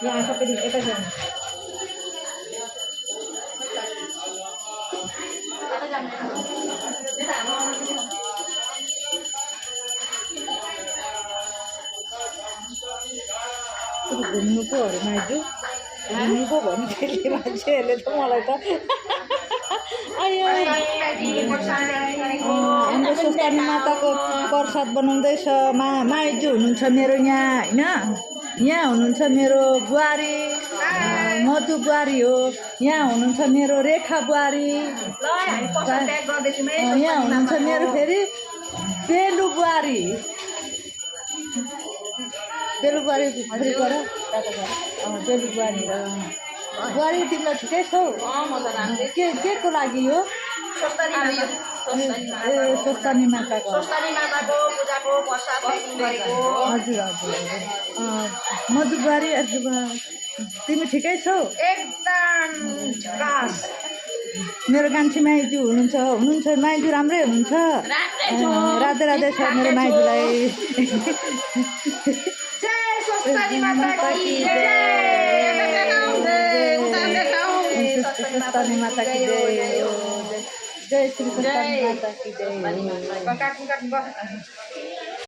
यहाँ सबैले यता जानु घुम्नु पो अरे माइजू घुम्नु पो भन्नु त्यसले मान्छेहरूले त मलाई त हाम्रो स्वस्थानी माताको प्रसाद बनाउँदैछ माइजू हुनुहुन्छ मेरो यहाँ होइन यहाँ हुनुहुन्छ मेरो बुहारी मधु बुहारी हो यहाँ हुनुहुन्छ मेरो रेखा बुहारी यहाँ हुनुहुन्छ मेरो फेरि बेलु बुहारी बेलु बुहारी फेरि गर बेलु बुहारी बुहारी तिमीलाई ठिकै छौ के को लागि हो स्वस्थानी माताको हजुर हजुर मधु बुहारी तिमी ठिकै छौ एकदम झकास मेरो कान्छी माइजू हुनुहुन्छ माइजू राम्रै हुनुहुन्छ राधे राधे छ मेरो माइजूलाई स्वस्थानी माता की जय स्वस्थानी माता की जय जय श्री स्वस्थानी माता की जय